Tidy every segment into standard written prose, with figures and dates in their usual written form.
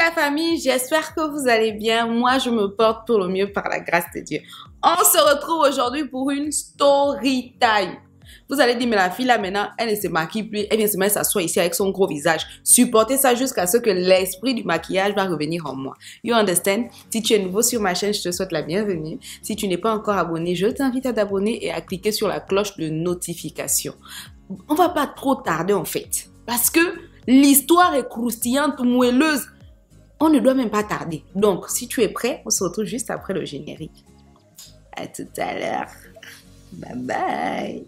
la famille, j'espère que vous allez bien. Moi, je me porte pour le mieux par la grâce de Dieu. On se retrouve aujourd'hui pour une story time. Vous allez dire, mais la fille là maintenant, elle ne se maquille plus, elle vient se mettre s'asseoir ici avec son gros visage. Supportez ça jusqu'à ce que l'esprit du maquillage va revenir en moi. You understand? Si tu es nouveau sur ma chaîne, je te souhaite la bienvenue. Si tu n'es pas encore abonné, je t'invite à t'abonner et à cliquer sur la cloche de notification. On va pas trop tarder en fait, parce que l'histoire est croustillante, moelleuse. On ne doit même pas tarder. Donc, si tu es prêt, on se retrouve juste après le générique. À tout à l'heure. Bye bye.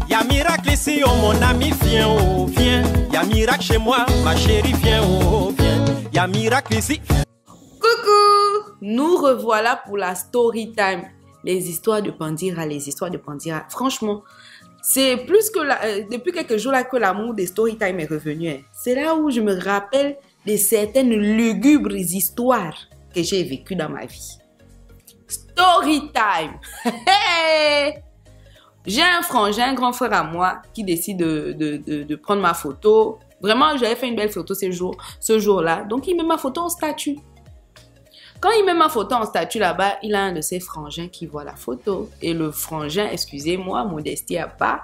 Y'a miracle ici, oh mon ami, viens, oh viens. Y'a miracle chez moi, ma chérie, viens, oh viens. Y'a miracle ici. Coucou! Nous revoilà pour la story time. Les histoires de Pandira, les histoires de Pandira. Franchement, c'est plus que depuis quelques jours là que l'amour des story time est revenu. Hein. C'est là où je me rappelle de certaines lugubres histoires que j'ai vécues dans ma vie. Story time! J'ai un frangin, un grand frère à moi, qui décide de prendre ma photo. Vraiment, j'avais fait une belle photo ce jour-là. Donc, il met ma photo en statut. Quand il met ma photo en statut là-bas, il a un de ses frangins qui voit la photo. Et le frangin, excusez-moi, modestie à part,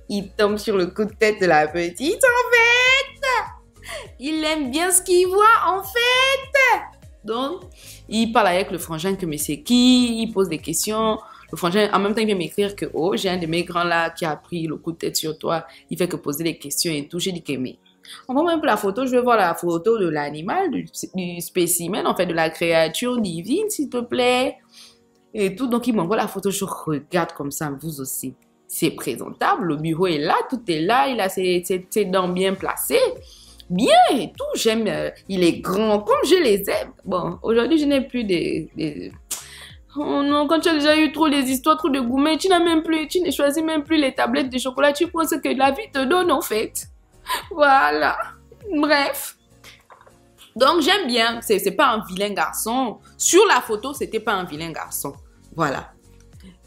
il tombe sur le coup de tête de la petite, en fait. Il aime bien ce qu'il voit, en fait. Donc, il parle avec le frangin que mais c'est qui, il pose des questions. Le frangin, en même temps, il vient m'écrire que, oh, j'ai un de mes grands là qui a pris le coup de tête sur toi. Il fait que poser des questions et tout. J'ai dit que, mais, envoie-moi un peu la photo. Je veux voir la photo de l'animal, du spécimen, en fait, de la créature divine, s'il te plaît. Et tout. Donc, il m'envoie la photo. Je regarde comme ça, vous aussi. C'est présentable. Le bureau est là. Tout est là. Il a ses dents bien placées. Bien et tout. J'aime. Il est grand comme je les aime. Bon, aujourd'hui, je n'ai plus des... Oh non, quand tu as déjà eu trop les histoires, trop de gourmets, tu ne choisis même plus les tablettes de chocolat, tu prends ce que la vie te donne en fait. Voilà. Bref. Donc j'aime bien, c'est pas un vilain garçon. Sur la photo, c'était pas un vilain garçon. Voilà.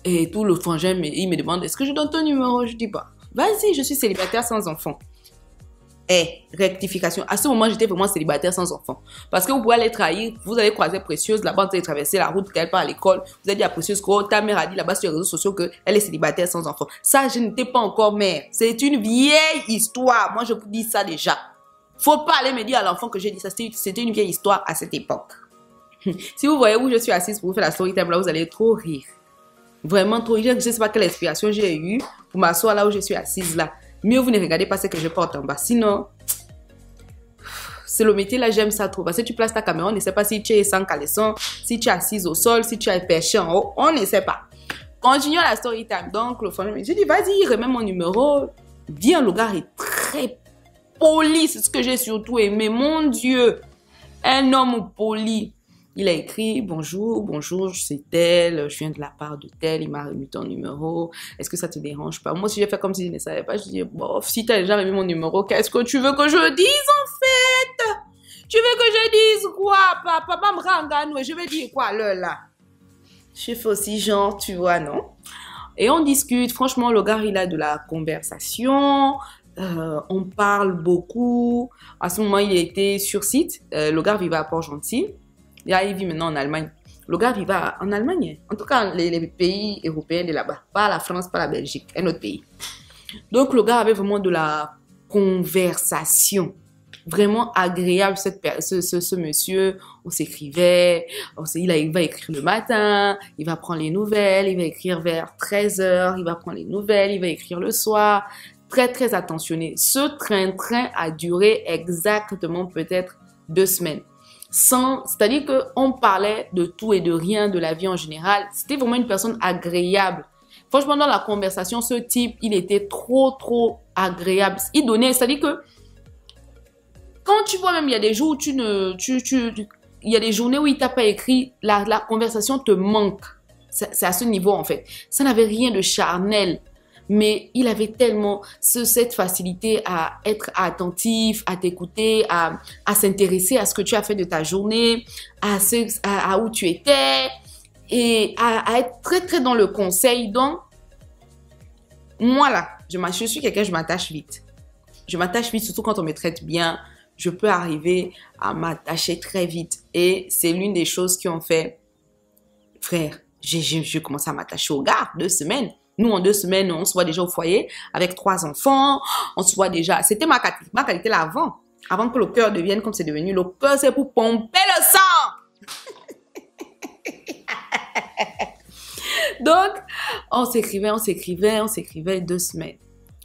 Et tout le frangin, il me demande, est-ce que je donne ton numéro? Je dis pas. Vas-y, je suis célibataire sans enfant. Rectification. À ce moment, j'étais vraiment célibataire sans enfant. Parce que vous pouvez aller trahir, vous allez croiser Précieuse, là-bas, vous allez traverser la route, qu'elle part à l'école, vous allez dire à Précieuse que ta mère a dit là-bas sur les réseaux sociaux qu'elle est célibataire sans enfant. Ça, je n'étais pas encore mère. C'est une vieille histoire. Moi, je vous dis ça déjà. Faut pas aller me dire à l'enfant que j'ai dit ça. C'était une vieille histoire à cette époque. Si vous voyez où je suis assise pour vous faire la story time, là, vous allez trop rire. Vraiment trop rire. Je ne sais pas quelle inspiration j'ai eue pour m'asseoir là où je suis assise là. Mieux vous ne regardez pas ce que je porte en bas. Sinon, c'est le métier là, j'aime ça trop. Parce que tu places ta caméra, on ne sait pas si tu es sans caleçon, si tu es assise au sol, si tu es perché en haut. On ne sait pas. Continuons la story time. Donc, le frangin, je dis, vas-y, remets mon numéro. Bien, le gars est très poli. C'est ce que j'ai surtout aimé. Mon Dieu, un homme poli. Il a écrit, bonjour, c'est tel, je viens de la part de tel, il m'a remis ton numéro, est-ce que ça te dérange pas? Moi, si j'ai fait comme si je ne savais pas, je dis, bon, si tu as déjà remis mon numéro, qu'est-ce que tu veux que je dise en fait? Tu veux que je dise quoi? Papa me rend je vais dire quoi là? Je fais aussi genre, tu vois, non? Et on discute, franchement, le gars, il a de la conversation, on parle beaucoup. À ce moment, il était sur site, le gars vivait à Port-Gentil. Là, il vit maintenant en Allemagne. Le gars vivait en Allemagne. En tout cas, les pays européens de là-bas. Pas la France, pas la Belgique. Un autre pays. Donc, le gars avait vraiment de la conversation. Vraiment agréable, ce monsieur. On s'écrivait. Il va écrire le matin. Il va prendre les nouvelles. Il va écrire vers 13h. Il va prendre les nouvelles. Il va écrire le soir. Très, très attentionné. Ce train-train a duré exactement peut-être 2 semaines. C'est-à-dire qu'on parlait de tout et de rien, de la vie en général. C'était vraiment une personne agréable. Franchement, dans la conversation, ce type, il était trop agréable. Il donnait, c'est-à-dire que quand tu vois même, il y a des jours où il y a des journées où il t'a pas écrit, la conversation te manque. C'est à ce niveau, en fait. Ça n'avait rien de charnel. Mais il avait tellement cette facilité à être attentif, à t'écouter, à s'intéresser à ce que tu as fait de ta journée, à où tu étais et à être très dans le conseil. Donc, Moi, là, je suis quelqu'un, je m'attache vite. Je m'attache vite, surtout quand on me traite bien. Je peux arriver à m'attacher très vite. Et c'est l'une des choses qui ont fait, frère, j'ai commencé à m'attacher au gars, 2 semaines. Nous, en 2 semaines, on se voit déjà au foyer avec 3 enfants. On se voit déjà. C'était ma qualité là avant. Avant que le cœur devienne comme c'est devenu. Le cœur, c'est pour pomper le sang. Donc, on s'écrivait 2 semaines.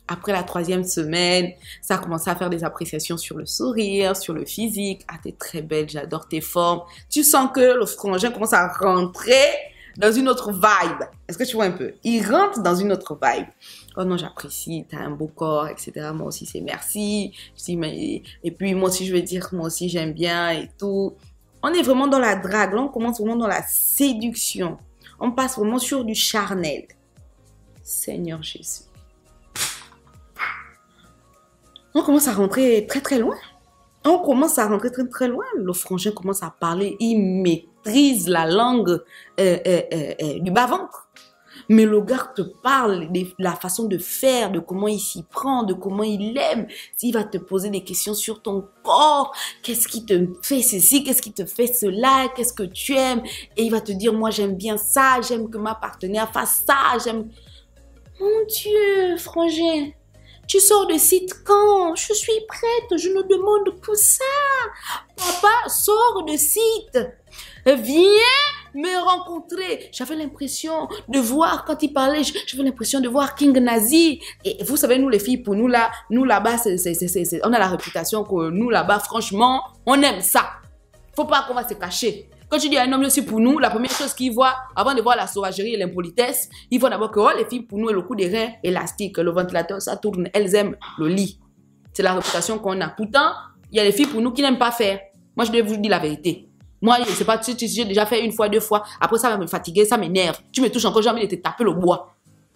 Après la 3e semaine, ça a commencé à faire des appréciations sur le sourire, sur le physique. Ah, t'es très belle, j'adore tes formes. Tu sens que le frangin commence à rentrer dans une autre vibe. Est-ce que tu vois un peu? Il rentre dans une autre vibe. Oh non, j'apprécie, t'as un beau corps, etc. Moi aussi, c'est merci. Je dis, mais... Et puis, moi aussi, je veux dire, moi aussi, j'aime bien et tout. On est vraiment dans la drague. Là, on commence vraiment dans la séduction. On passe vraiment sur du charnel. Seigneur Jésus. On commence à rentrer très, très loin. On commence à rentrer très, très loin. Le frangin commence à parler. Il maîtrise la langue du bas-ventre. Mais le gars te parle de la façon de faire, de comment il s'y prend, de comment il aime. S'il va te poser des questions sur ton corps, qu'est-ce qui te fait ceci, qu'est-ce qui te fait cela, qu'est-ce que tu aimes. Et il va te dire, moi j'aime bien ça, j'aime que ma partenaire fasse ça, j'aime... Mon Dieu, frangin, tu sors de site quand? Je suis prête, je ne demande que ça. Papa, sors de site. Viens me rencontrer. J'avais l'impression de voir, quand il parlait, j'avais l'impression de voir King Nazi. Et vous savez, nous les filles, pour nous là-bas, on a la réputation que nous là-bas, franchement, on aime ça. Faut pas qu'on va se cacher. Quand tu dis à un homme, je suis pour nous, la première chose qu'il voit, avant de voir la sauvagerie et l'impolitesse, il voit d'abord que oh, les filles pour nous, et le coup des reins élastique, le ventilateur, ça tourne, elles aiment le lit. C'est la réputation qu'on a. Pourtant, il y a les filles pour nous qui n'aiment pas faire. Moi, je dois vous dire la vérité. Moi, je ne sais pas, j'ai déjà fait 1 fois, 2 fois. Après, ça va me fatiguer, ça m'énerve. Tu me touches encore, j'ai envie de te taper le bois.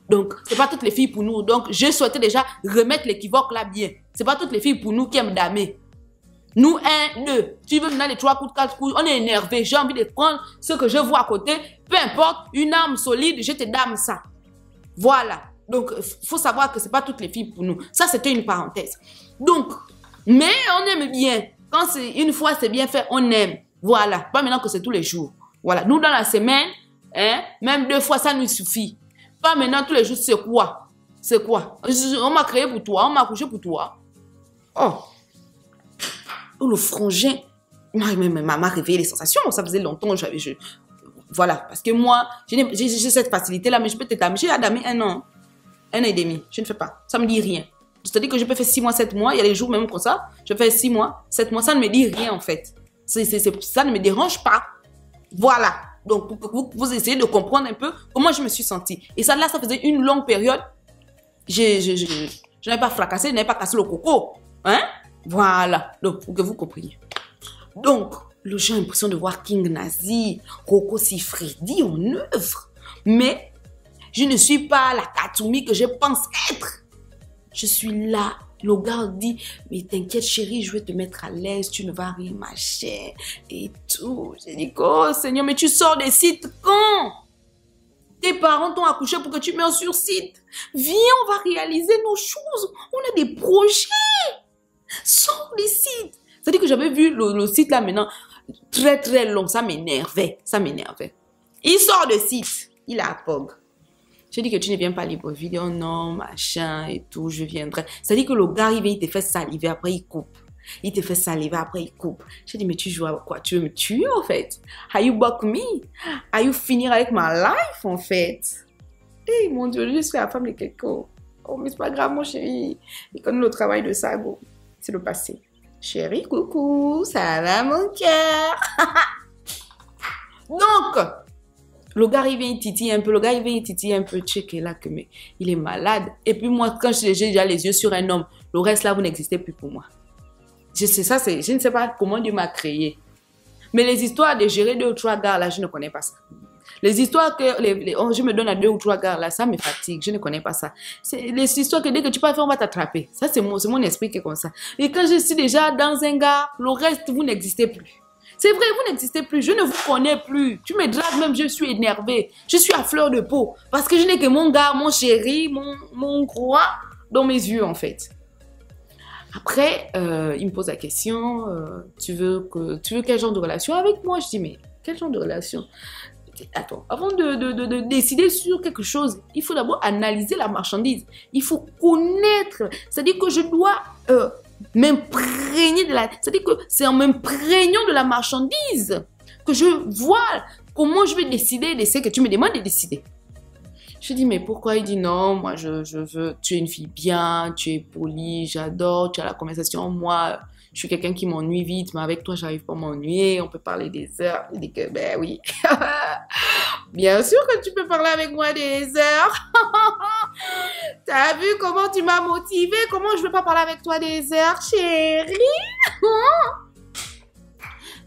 Donc, ce n'est pas toutes les filles pour nous. Donc, je souhaitais déjà remettre l'équivoque là bien. Ce n'est pas toutes les filles pour nous qui aiment damer. Nous, 1, 2, tu veux venir les 3 coups, 4 coups, on est énervé. J'ai envie de prendre ce que je vois à côté. Peu importe, une arme solide, je te dame ça. Voilà. Donc, il faut savoir que ce n'est pas toutes les filles pour nous. Ça, c'était une parenthèse. Donc, mais on aime bien. Quand c'est une fois, c'est bien fait, on aime. Voilà. Pas maintenant que c'est tous les jours. Voilà. Nous, dans la semaine, hein, même 2 fois, ça nous suffit. Pas maintenant, tous les jours, c'est quoi? C'est quoi? On m'a créé pour toi, on m'a accouché pour toi. Oh. Le frangin m'a réveillé les sensations. Ça faisait longtemps que j'avais... Voilà. Parce que moi, j'ai cette facilité-là, mais je peux te damer. J'ai damé 1 an. 1 an et demi. Je ne fais pas. Ça ne me dit rien. C'est-à-dire que je peux faire 6 mois, 7 mois. Il y a des jours même comme ça. Je fais 6 mois, 7 mois. Ça ne me dit rien, en fait. Ça ne me dérange pas. Voilà. Donc, vous essayez de comprendre un peu comment je me suis sentie. Et ça, là, ça faisait une longue période. Je n'avais pas fracassé, je n'avais pas cassé le coco. Hein? Voilà. Donc, pour que vous compreniez. Donc, j'ai l'impression de voir King Nazi, Coco Sifredi en œuvre. Mais, je ne suis pas la Katumi que je pense être. Je suis là. Le gars dit, mais t'inquiète chérie, je vais te mettre à l'aise, tu ne vas rien ma chère et tout. J'ai dit, oh Seigneur, mais tu sors des sites quand? Tes parents t'ont accouché pour que tu meurs sur site. Viens, on va réaliser nos choses. On a des projets. Sors des sites. C'est-à-dire que j'avais vu le site là maintenant, très très long. Ça m'énervait. Ça m'énervait. Il sort de site. Il a Pog. Je dis que tu ne viens pas Libreville, oh non, machin et tout, je viendrai. C'est-à-dire que le gars, il te fait saliver, après il coupe. Il te fait saliver, après il coupe. Je dis, mais tu joues à quoi? Tu veux me tuer, en fait? Are you buck me? Are you finir avec ma life, en fait? Eh, mon Dieu, je suis la femme de quelqu'un. Oh, mais c'est pas grave, mon chéri. Il connaît le travail de Sago. C'est le passé. Chéri, coucou, ça va, mon cœur? Donc, le gars, il vient, il titille un peu. Le gars, il vient, il titille un peu. Check là que mais il est malade. Et puis moi, quand j'ai déjà les yeux sur un homme, le reste là, vous n'existez plus pour moi. Je ne sais pas comment Dieu m'a créé. Mais les histoires de gérer 2 ou 3 gars là, je ne connais pas ça. Les histoires que je me donne à 2 ou 3 gars là, ça me fatigue. Je ne connais pas ça. C'est les histoires que dès que tu peux faire, on va t'attraper. Ça, c'est mon esprit qui est comme ça. Et quand je suis déjà dans un gars, le reste, vous n'existez plus. C'est vrai, vous n'existez plus, je ne vous connais plus. Tu me dragues même, je suis énervée. Je suis à fleur de peau. Parce que je n'ai que mon gars, mon chéri, mon roi dans mes yeux, en fait. Après, il me pose la question, tu veux quel genre de relation avec moi? Je dis, mais quel genre de relation? Attends, avant de décider sur quelque chose, il faut d'abord analyser la marchandise. Il faut connaître. C'est-à-dire que je dois m'imprégner de la... C'est-à-dire que c'est en m'imprégnant de la marchandise que je vois comment je vais décider de ce que tu me demandes de décider. Je dis, mais pourquoi? Il dit, non, moi, je veux... Tu es une fille bien, tu es polie, j'adore, tu as la conversation. Moi, je suis quelqu'un qui m'ennuie vite, mais avec toi, j'arrive pas à m'ennuyer. On peut parler des heures. Je dis que, ben oui. Bien sûr que tu peux parler avec moi des heures. T'as vu comment tu m'as motivée? Comment je veux pas parler avec toi des heures, chérie?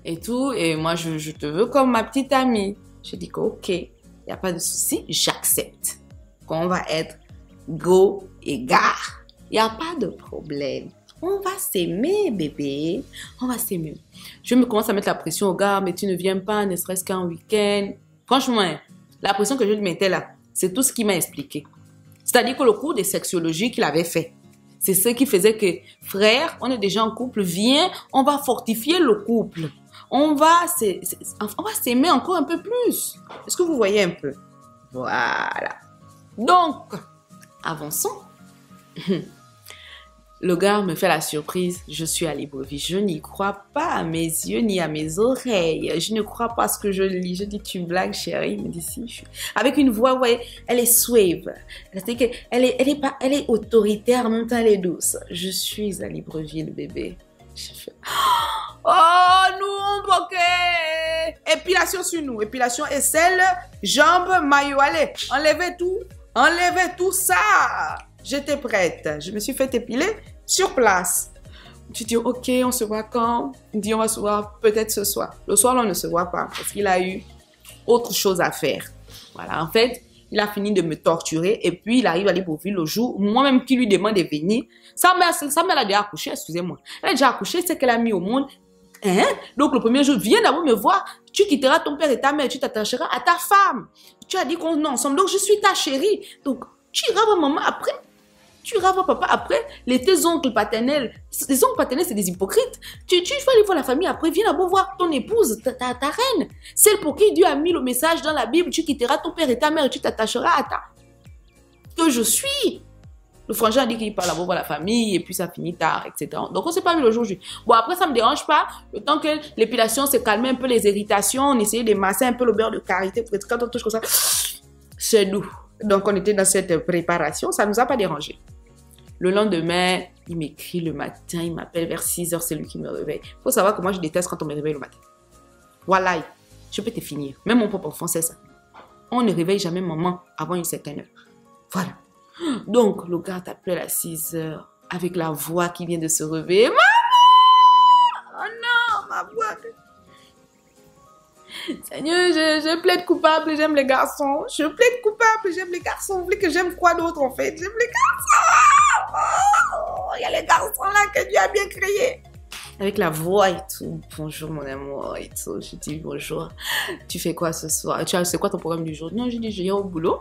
Et tout. Et moi, je te veux comme ma petite amie. Je dis que, ok, il n'y a pas de souci, j'accepte qu'on va être go et gare. Il n'y a pas de problème. On va s'aimer, bébé. On va s'aimer. Je me commence à mettre la pression au gars, mais tu ne viens pas, ne serait-ce qu'un week-end. Franchement, la pression que je lui mettais là, c'est tout ce qu'il m'a expliqué. C'est-à-dire que le cours de sexologie qu'il avait fait, c'est ce qui faisait que, frère, on est déjà en couple, viens, on va fortifier le couple. On va s'aimer encore un peu plus. Est-ce que vous voyez un peu? Voilà. Donc, avançons. Le gars me fait la surprise. Je suis à Libreville. Je n'y crois pas à mes yeux ni à mes oreilles. Je ne crois pas à ce que je lis. Je dis, tu blagues, chérie? Il me dit, si. Avec une voix, vous voyez, elle est suave. C'est-à-dire qu'elle est autoritaire, en même temps, elle est douce. Je suis à Libreville, bébé. Je fais... Oh, nous, ok. Épilation sur nous. Épilation aisselle, jambes, maillot. Allez, enlevez tout. Enlevez tout ça. J'étais prête. Je me suis fait épiler sur place. Je dis, ok, on se voit quand? Il dit, on va se voir peut-être ce soir. Le soir, là, on ne se voit pas parce qu'il a eu autre chose à faire. Voilà, en fait, il a fini de me torturer et puis il arrive à Libreville le jour, moi-même qui lui demande de venir. Sa mère a déjà accouché, excusez-moi. Elle a déjà accouché, c'est qu'elle a mis au monde. Hein? Donc, le premier jour, viens d'abord me voir. Tu quitteras ton père et ta mère, tu t'attacheras à ta femme. Tu as dit qu'on est ensemble, donc je suis ta chérie. Donc, tu iras voir maman après. Tu iras voir papa après. Tes oncles paternels. Les oncles paternels, c'est des hypocrites. Tu vas aller voir la famille après. Viens d'abord voir ton épouse, ta reine. Celle pour qui Dieu a mis le message dans la Bible. Tu quitteras ton père et ta mère et tu t'attacheras à ta... Que je suis. Le frangin a dit qu'il part là-bas voir la famille et puis ça finit tard, etc. Donc, on ne s'est pas vu le jour J. Bon, après, ça ne me dérange pas. Le temps que l'épilation se calmait un peu les irritations, on essayait de masser un peu le beurre de karité pour que quand on touche comme ça, c'est doux. Donc, on était dans cette préparation. Ça ne nous a pas dérangé. Le lendemain, il m'écrit le matin. Il m'appelle vers 6 h. C'est lui qui me réveille. Il faut savoir que moi, je déteste quand on me réveille le matin. Voilà. Je peux te finir. Même mon propre enfant sait ça. On ne réveille jamais maman avant une certaine heure. Voilà. Donc, le gars t'appelle à 6 h avec la voix qui vient de se réveiller. Maman! Oh non, ma voix. Seigneur, je plaide coupable, j'aime les garçons. Je plaide coupable, j'aime les garçons. Vous voulez que j'aime quoi d'autre en fait? J'aime les garçons. Oh, il y a les garçons là que Dieu a bien créés. Avec la voix et tout. Bonjour mon amour et tout. Je dis bonjour. Tu fais quoi ce soir? C'est quoi ton programme du jour? Non, je dis je viens au boulot.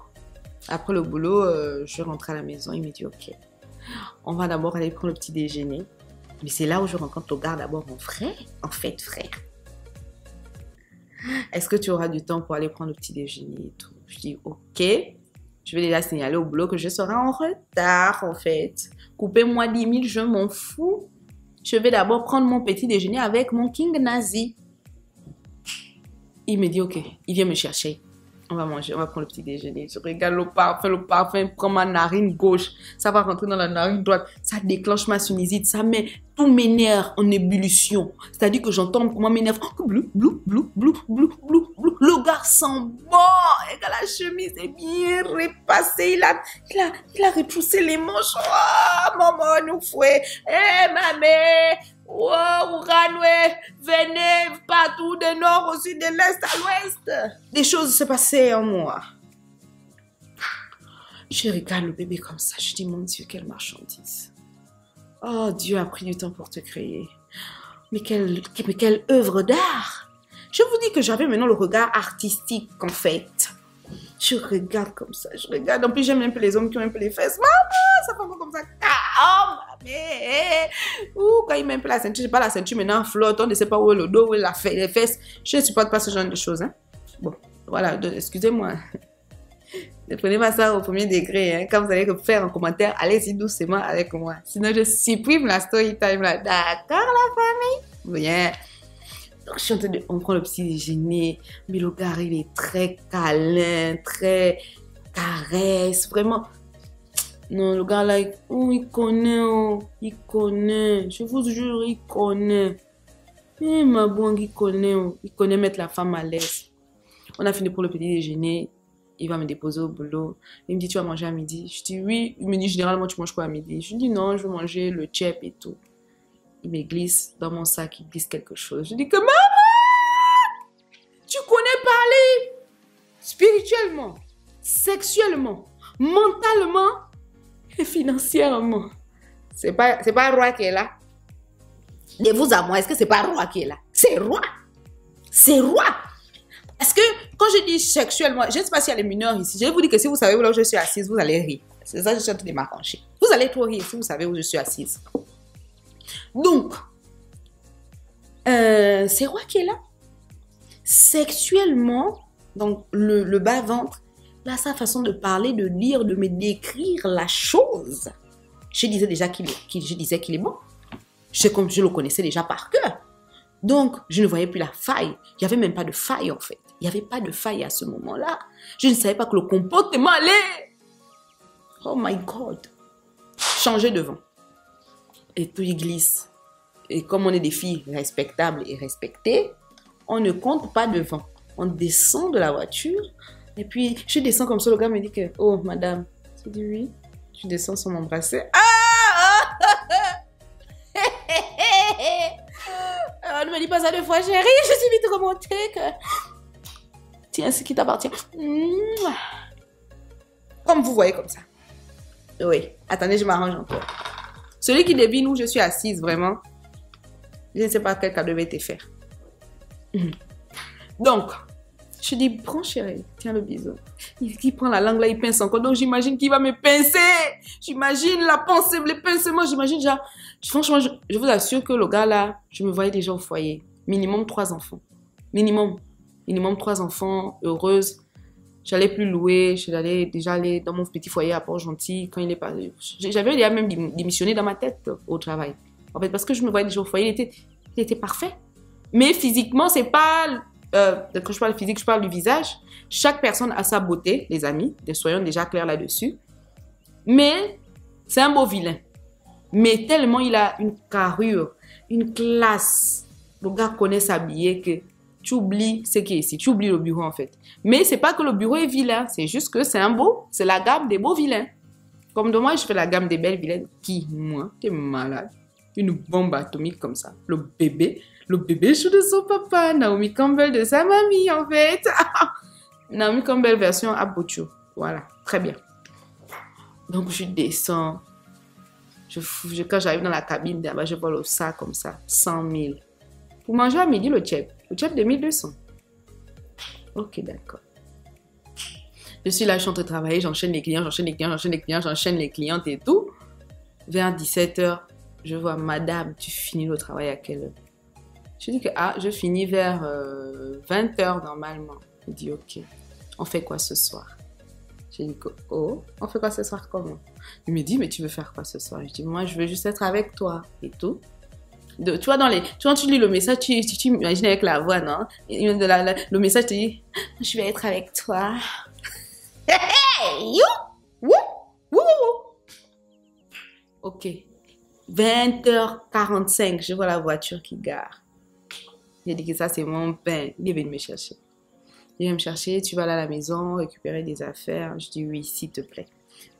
Après le boulot, je rentre à la maison. Il me dit ok. On va d'abord aller prendre le petit déjeuner. Mais c'est là où je rencontre le gars d'abord mon frère. En fait, frère. Est-ce que tu auras du temps pour aller prendre le petit déjeuner et tout? Je dis, ok. Je vais déjà signaler au boulot que je serai en retard, en fait. Coupez-moi 10 000, je m'en fous. Je vais d'abord prendre mon petit déjeuner avec mon king nazi. Il me dit, ok. Il vient me chercher. On va manger, on va prendre le petit déjeuner. Je regarde le parfum prend ma narine gauche. Ça va rentrer dans la narine droite. Ça déclenche ma sinusite. Ça met tout m'énerve en ébullition. C'est-à-dire que j'entends comment m'énerve. Blou, blou, blou, blou, blou, blou, blou. Le gars sent bon. Et la chemise est bien repassée. Il a retroussé les manches. Oh, maman, nous fouet. Eh, maman. Oh, Ouranoué, venez partout, de nord au sud, de l'est à l'ouest. Des choses se passaient en moi. Je regarde le bébé comme ça. Je dis, mon Dieu, quelle marchandise. Oh, Dieu a pris du temps pour te créer. mais quelle œuvre d'art! Je vous dis que j'avais maintenant le regard artistique, en fait. Je regarde comme ça, je regarde. En plus, j'aime un peu les hommes qui ont un peu les fesses. Maman, ça fait encore comme ça. Ah, oh, mais... Ouh, quand il met un peu la ceinture, je sais pas, la ceinture maintenant flotte, on ne sait pas où est le dos, où est les fesses. Je ne supporte pas ce genre de choses. Hein. Bon, voilà, excusez-moi. Ne prenez pas ça au premier degré. Hein. Quand vous allez faire un commentaire, allez-y doucement avec moi. Sinon, je supprime la story time là. D'accord, la famille? Bien. Donc, je suis en train de... On prend le petit déjeuner. Mais le gars, il est très câlin, très caresse. Vraiment. Non, le gars là, il connaît. Oh, il connaît. Je vous jure, il connaît. Ma bonne, il connaît. Oh. Il connaît mettre la femme à l'aise. On a fini pour le petit déjeuner. Il va me déposer au boulot. Il me dit, tu vas manger à midi? Je dis, oui. Il me dit, généralement, tu manges quoi à midi? Je dis, non, je veux manger le tchèp et tout. Il me glisse dans mon sac, il glisse quelque chose. Je dis que, maman, tu connais parler spirituellement, sexuellement, mentalement et financièrement. C'est pas Roi qui est là. De vous à moi, est-ce que c'est pas Roi qui est là? C'est Roi. C'est Roi. Parce que quand je dis sexuellement, je ne sais pas s'il y a les mineurs ici. Je vais vous dire que si vous savez où là où je suis assise, vous allez rire. C'est ça que je suis en train de m'arranger. Vous allez trop rire si vous savez où je suis assise. Donc, c'est Roi qui est là. Sexuellement, donc le bas-ventre, là, sa façon de parler, de lire, de me décrire la chose. Je disais déjà qu'il est bon. Je le connaissais déjà par cœur. Donc, je ne voyais plus la faille. Il n'y avait même pas de faille, en fait. Il n'y avait pas de faille à ce moment-là. Je ne savais pas que le comportement allait. Oh my God. Changer de vent. Et tout y glisse. Et comme on est des filles respectables et respectées, on ne compte pas devant. On descend de la voiture. Et puis, je descends comme ça. Le gars me dit que, oh, madame. Je dis oui. Je descends sans m'embrasser. On ne me dit pas ça deux fois, chérie. Je suis vite remontée que... Tiens, ce qui t'appartient. Comme vous voyez comme ça. Oui. Attendez, je m'arrange encore. Celui qui devine où je suis assise, vraiment, je ne sais pas quel cadeau va te faire. Donc, je dis, prends chérie, tiens le bisou. Il prend la langue là, il pince encore. Donc, j'imagine qu'il va me pincer. J'imagine la pensée, les pincements. J'imagine déjà. Franchement, je vous assure que le gars là, je me voyais déjà au foyer. Minimum 3 enfants. Minimum 3 enfants, heureuse. J'allais plus louer, j'allais déjà aller dans mon petit foyer à Port-Gentil quand il est passé. J'avais déjà même démissionné dans ma tête au travail. En fait, parce que je me voyais déjà au foyer, il était parfait. Mais physiquement, c'est pas... quand je parle physique, je parle du visage. Chaque personne a sa beauté, les amis. Soyons déjà clairs là-dessus. Mais c'est un beau vilain. Mais tellement il a une carrure, une classe. Le gars connaît s'habiller que... Tu oublies ce qui est ici. Tu oublies le bureau, en fait. Mais c'est pas que le bureau est vilain. C'est juste que c'est un beau. C'est la gamme des beaux vilains. Comme de moi, je fais la gamme des belles vilaines. Qui, moi, t'es malade. Une bombe atomique comme ça. Le bébé chou de son papa. Naomi Campbell de sa mamie, en fait. Naomi Campbell version Abocho. Voilà. Très bien. Donc, je descends. Quand j'arrive dans la cabine, là-bas, je vois le sac comme ça. 100 000. Pour manger à midi, le tchèp. Le tchèp de 1200. Ok, d'accord. Je suis là, je suis en train de travailler, j'enchaîne les clients et tout. Vers 17h, je vois, madame, tu finis le travail à quelle heure? Je dis que, je finis vers 20h normalement. Il dit, ok, on fait quoi ce soir? Je dis que, on fait quoi ce soir comment? Il me dit, mais tu veux faire quoi ce soir? Je dis, moi, je veux juste être avec toi et tout. Tu vois, quand tu lis le message, tu imagines avec la voix, non? Le message te dit, je vais être avec toi. Hey, you! Wouh! Ok. 20h45, je vois la voiture qui gare. J'ai dit que ça, c'est mon pain. Il est venu me chercher. Il vient me chercher, tu vas aller à la maison, récupérer des affaires. Je dis oui, s'il te plaît.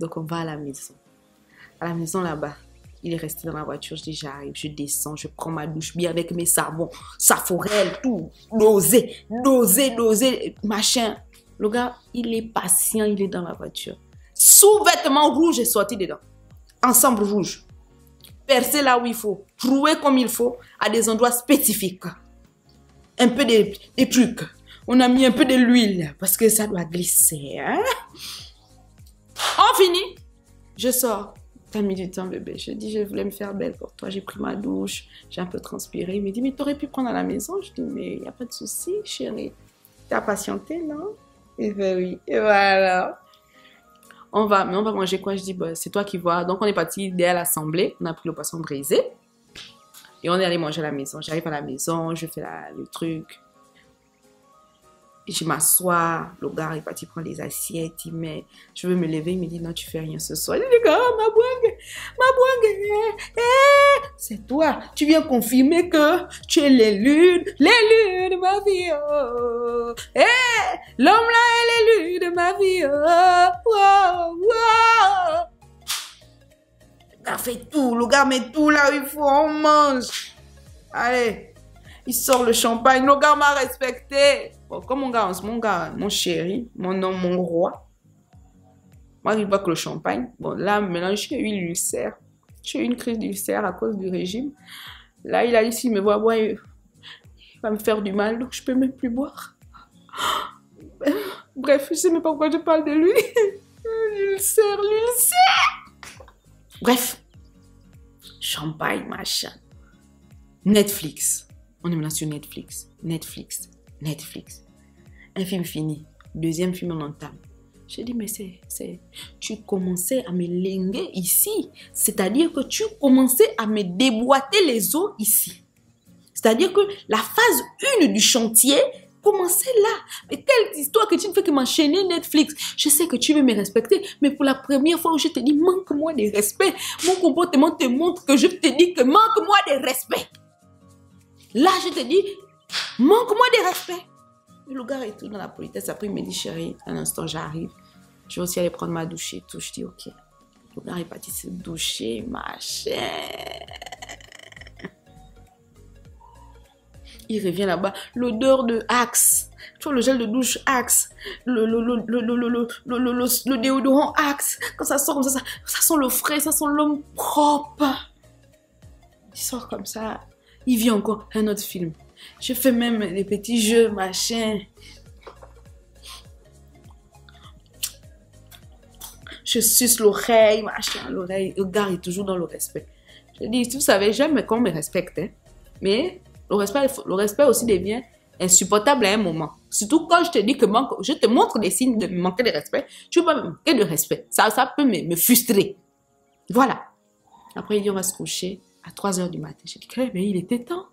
Donc, on va à la maison. À la maison, là-bas. Il est resté dans la voiture, je dis j'arrive, je descends, je prends ma douche bien avec mes savons, Saforel, tout, doser, machin. Le gars, il est patient, il est dans la voiture. Sous-vêtements rouges est sorti dedans. Ensemble rouge. percer là où il faut, trouer comme il faut, à des endroits spécifiques. Un peu des trucs. On a mis un peu de l'huile parce que ça doit glisser. Hein? On finit. Je sors. T'as mis du temps, bébé. Je dis, je voulais me faire belle pour toi. J'ai pris ma douche. J'ai un peu transpiré. Il me dit, mais t'aurais pu prendre à la maison. Je dis, mais il n'y a pas de souci, chérie. T'as patienté, non? Il fait oui. Et voilà. On va manger quoi? Je dis, bah, c'est toi qui vois. Donc, on est parti dès l'assemblée. On a pris le poisson braisé. Et on est allé manger à la maison. J'arrive à la maison, je fais le truc. Je m'assois, le gars est parti prendre les assiettes, il met, je veux me lever, il me dit non, tu fais rien ce soir. Je dis, oh, ma bouangue, c'est toi, tu viens confirmer que tu es l'élu de ma vie. Oh. L'homme là est l'élu de ma vie. Oh. Le gars fait tout, le gars met tout là où il faut, on mange. Allez, il sort le champagne, le gars m'a respecté. Bon, comme mon chéri, mon homme, mon roi. Moi, je ne vois que le champagne. Bon, là, maintenant, j'ai eu l'ulcère. J'ai eu une crise d'ulcère à cause du régime. Là, il a dit, s'il me voit boire, il va me faire du mal, donc je ne peux même plus boire. Bref, je ne sais même pas pourquoi je parle de lui. L'ulcère. Bref. Champagne, machin. Netflix. On est maintenant sur Netflix. Un film fini. Deuxième film, on entame. J'ai dit, mais tu commençais à me linguer ici. C'est-à-dire que tu commençais à me déboîter les os ici. C'est-à-dire que la phase 1 du chantier commençait là. Mais quelle histoire que tu ne fais que m'enchaîner Netflix. Je sais que tu veux me respecter, mais pour la première fois où je te dis, manque-moi de respect. Mon comportement te montre que je te dis que manque-moi de respect. Là, je te dis, manque-moi de respect. Le gars est tout dans la politesse. Après, il me dit, chérie, un instant, j'arrive. Je vais aussi aller prendre ma douche et tout. Je dis, ok. Le gars est parti se doucher, machin. Il revient là-bas. L'odeur de Axe. Tu vois, le gel de douche Axe. Le déodorant Axe. Quand ça sort comme ça sent le frais, ça sent l'homme propre. Il sort comme ça. Il vit encore un autre film. Je fais même des petits jeux, machin. Je suce l'oreille, machin, l'oreille. Le gars est toujours dans le respect. Je dis, vous savez, j'aime qu'on me respecte. Hein? Mais le respect aussi devient insupportable à un moment. Surtout quand je te dis que je te montre des signes de manquer de respect. Tu peux me manquer de respect. Ça peut me frustrer. Voilà. Après, il dit, on va se coucher à 3h du matin. Je dis, mais il était temps.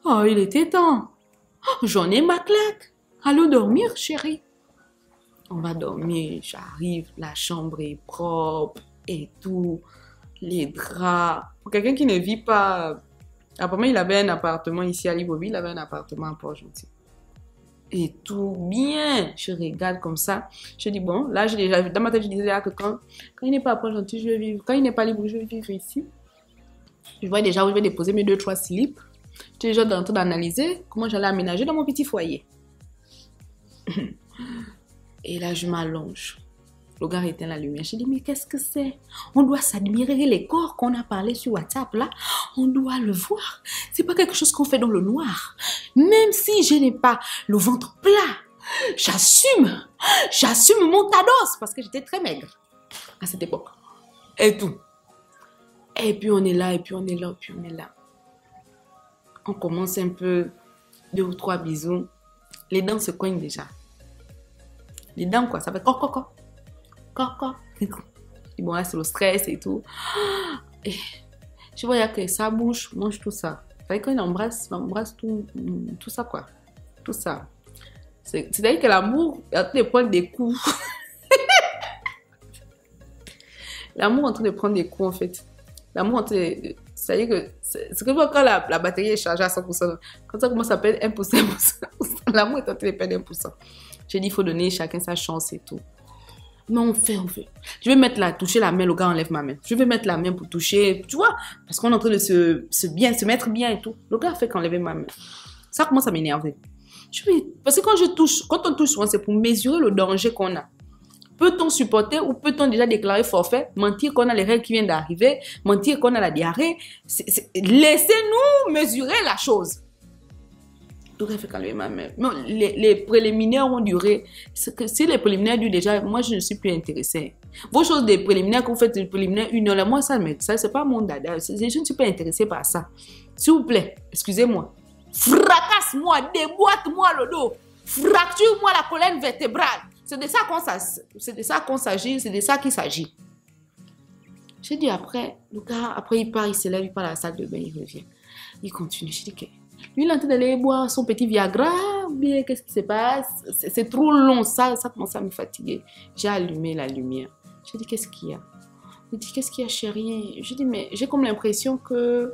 Oh, il était temps. Oh, j'en ai ma claque. Allons dormir, chérie. On va dormir. J'arrive. La chambre est propre et tout. Les draps. Pour quelqu'un qui ne vit pas... Apparemment, il avait un appartement ici à Libreville. Il avait un appartement à Port-Gentil. Et tout bien. Je regarde comme ça. Je dis, bon, là, dans ma tête, je disais que quand il n'est pas à Port-Gentil, je vais vivre. Quand il n'est pas libre, je vais vivre ici. Je vois déjà où je vais déposer mes 2-3 slips. J'étais déjà en train d'analyser comment j'allais aménager dans mon petit foyer. Et là, je m'allonge. Le gars éteint la lumière. Je dis, mais qu'est-ce que c'est? On doit s'admirer les corps qu'on a parlé sur WhatsApp, là. On doit le voir. C'est pas quelque chose qu'on fait dans le noir. Même si je n'ai pas le ventre plat, j'assume mon tados parce que j'étais très maigre à cette époque. Et tout. Et puis on est là, et puis on est là, et puis on est là. On commence un peu, 2 ou 3 bisous. Les dents se coignent déjà. Les dents, quoi, ça fait coco. Bon, là, c'est le stress et tout. Et je vois que sa bouche mange tout ça. C'est-à-dire qu'on embrasse tout ça, quoi. Tout ça. C'est-à-dire que l'amour est en train de prendre des coups. L'amour est en train de prendre des coups, en fait. L'amour, c'est-à-dire que c'est comme quand la batterie est chargée à 100%. Quand ça commence à perdre 1%, l'amour est en train de perdre 1%. J'ai dit, il faut donner chacun sa chance et tout. Mais on fait. Je vais toucher la main, le gars enlève ma main. Je vais mettre la main pour toucher, tu vois, parce qu'on est en train de se mettre bien et tout. Le gars fait qu'enlever ma main. Ça commence à m'énerver. Parce que quand on touche souvent, c'est pour mesurer le danger qu'on a. Peut-on supporter ou peut-on déjà déclarer forfait? Mentir qu'on a les règles qui viennent d'arriver, mentir qu'on a la diarrhée. Laissez-nous mesurer la chose. Tout à fait calmer ma mère. Non, les préliminaires ont duré. Si les préliminaires durent déjà, moi je ne suis plus intéressée. Vos choses des préliminaires que vous faites des préliminaires 1 heure, là, moi ça c'est pas mon dada. Je ne suis pas intéressée par ça. S'il vous plaît, excusez-moi. Fracasse-moi, déboîte-moi le dos. Fracture-moi la colonne vertébrale. C'est de ça qu'on s'agit, c'est de ça qu'il s'agit. J'ai dit après, le gars, après il part, il se lève, il part à la salle de bain, il revient. Il continue. J'ai dit que lui, il est en train d'aller boire son petit Viagra. Bien, qu'est-ce qui se passe? C'est trop long, ça commence à me fatiguer. J'ai allumé la lumière. J'ai dit, qu'est-ce qu'il y a? Il dit, qu'est-ce qu'il y a, chérie? J'ai dit, mais j'ai comme l'impression que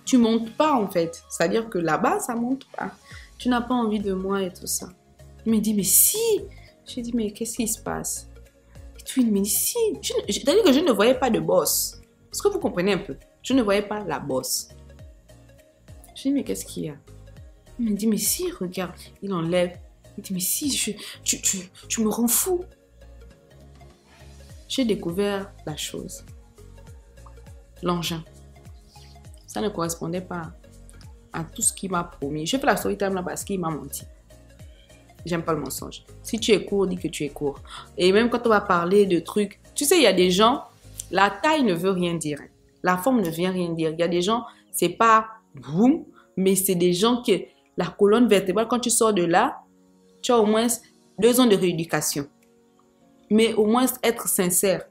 tu montes pas, en fait. C'est-à-dire que là-bas, ça monte pas. Tu n'as pas envie de moi et tout ça. Il me dit, mais si. J'ai dit, mais qu'est-ce qui se passe? Et puis il me dit, si. C'est-à-dire que je ne voyais pas de bosse. Est-ce que vous comprenez un peu? Je ne voyais pas la bosse. Je dis, mais qu'est-ce qu'il y a? Il me dit, mais si, regarde. Il enlève. Il dit, mais si, tu me rends fou. J'ai découvert la chose. L'engin. Ça ne correspondait pas à tout ce qu'il m'a promis. Je fais la story time là parce qu'il m'a menti. J'aime pas le mensonge. Si tu es court, dis que tu es court. Et même quand on va parler de trucs, tu sais, il y a des gens, la taille ne veut rien dire. La forme ne vient rien dire. Il y a des gens, c'est pas boum, mais c'est des gens que la colonne vertébrale, quand tu sors de là, tu as au moins 2 ans de rééducation. Mais au moins être sincère.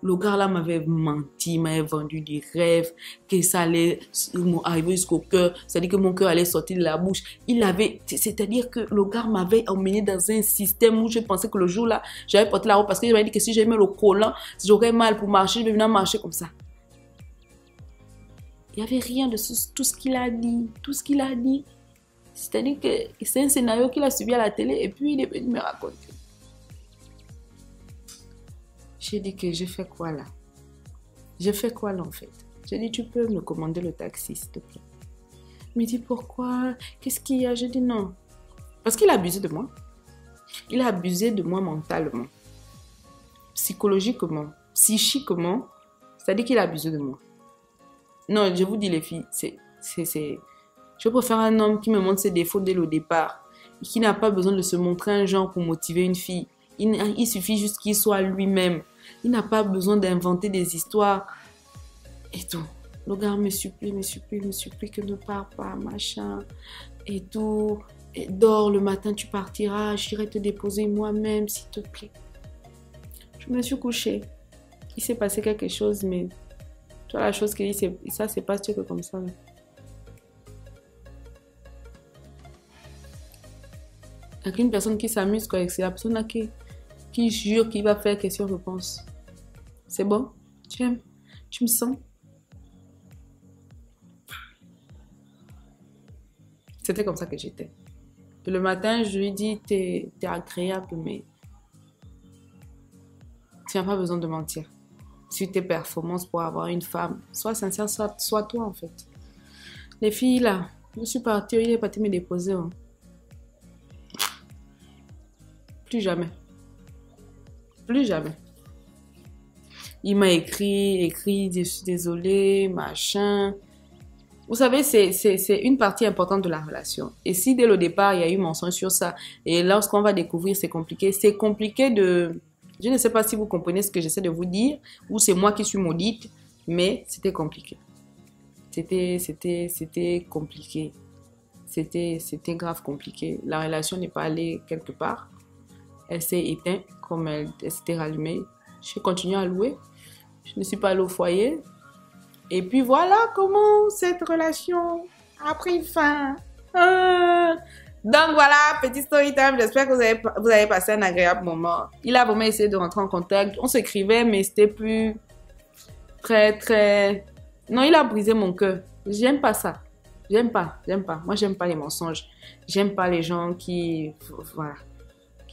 Le gars là m'avait menti, m'avait vendu des rêves, que ça allait arriver jusqu'au cœur, c'est-à-dire que mon cœur allait sortir de la bouche. C'est-à-dire que le gars m'avait emmené dans un système où je pensais que le jour là, j'avais porté la robe parce qu'il m'avait dit que si j'avais mis le collant, j'aurais mal pour marcher, je vais venir marcher comme ça. Il n'y avait rien de tout ce qu'il a dit, tout ce qu'il a dit. C'est-à-dire que c'est un scénario qu'il a subi à la télé et puis il est venu me raconter. J'ai dit que j'ai fait quoi là? J'ai fait quoi là en fait? J'ai dit, tu peux me commander le taxi s'il te plaît. Il me dit, pourquoi? Qu'est-ce qu'il y a? J'ai dit non. Parce qu'il a abusé de moi. Il a abusé de moi mentalement, psychologiquement, psychiquement. C'est-à-dire qu'il a abusé de moi. Non, je vous dis les filles, je préfère un homme qui me montre ses défauts dès le départ. Qui n'a pas besoin de se montrer un genre pour motiver une fille. Il suffit juste qu'il soit lui-même. Il n'a pas besoin d'inventer des histoires et tout. Le gars me supplie que ne pars pas, machin, et tout. Et dors, le matin tu partiras, j'irai te déposer moi-même, s'il te plaît. Je me suis couchée. Il s'est passé quelque chose, mais toi, la chose qu'il dit, ça c'est pas sûr que comme ça. Il y a une personne qui s'amuse, quoi, c'est la personne là qui jure qu'il va faire question-réponse. C'est bon? Tu aimes? Tu me sens? C'était comme ça que j'étais. Le matin, je lui dis, t'es agréable, mais tu n'as pas besoin de mentir. Sur tes performances pour avoir une femme, sois sincère, sois toi en fait. Les filles là, je suis partie, il est parti me déposer. Hein. Plus jamais. Plus jamais. Il m'a écrit, je suis désolée, machin. Vous savez, c'est une partie importante de la relation. Et si dès le départ, il y a eu mensonge sur ça, et lorsqu'on va découvrir, c'est compliqué. C'est compliqué de... Je ne sais pas si vous comprenez ce que j'essaie de vous dire, ou c'est moi qui suis maudite, mais c'était compliqué. C'était compliqué. C'était grave compliqué. La relation n'est pas allée quelque part. Elle s'est éteinte comme elle s'était rallumée. J'ai continué à louer. Je ne suis pas allée au foyer. Et puis voilà comment cette relation a pris fin. Donc voilà, petit story time. J'espère que vous avez passé un agréable moment. Il a vraiment essayé de rentrer en contact. On s'écrivait, mais c'était plus très... Non, il a brisé mon cœur. J'aime pas ça. J'aime pas. Moi, j'aime pas les mensonges. J'aime pas les gens qui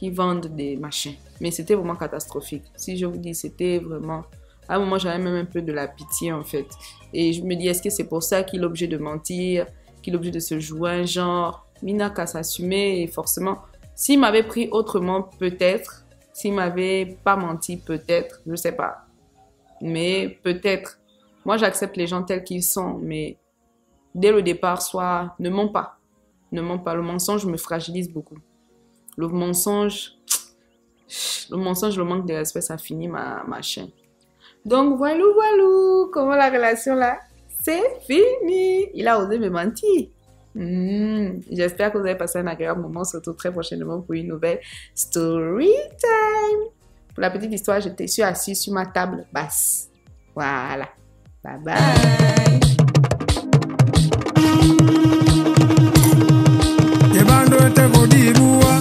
vendent des machins. Mais c'était vraiment catastrophique. Si je vous dis, c'était vraiment... À un moment, j'avais même un peu de la pitié, en fait. Et je me dis, est-ce que c'est pour ça qu'il est obligé de mentir, qu'il est obligé de se jouer un genre? Il n'a qu'à s'assumer. Et forcément, s'il m'avait pris autrement, peut-être, S'il m'avait pas menti, peut-être, je sais pas. Mais peut-être. Moi, j'accepte les gens tels qu'ils sont, mais dès le départ, ne mens pas. Ne mens pas. Le mensonge me fragilise beaucoup. Le mensonge, le manque de respect, ça finit ma chaîne. Donc, voilà, comment la relation là, c'est fini. Il a osé me mentir. J'espère que vous avez passé un agréable moment. On se retrouve très prochainement pour une nouvelle story time. Pour la petite histoire, je suis assise sur ma table basse. Voilà. Bye bye. Yebando te godiruwa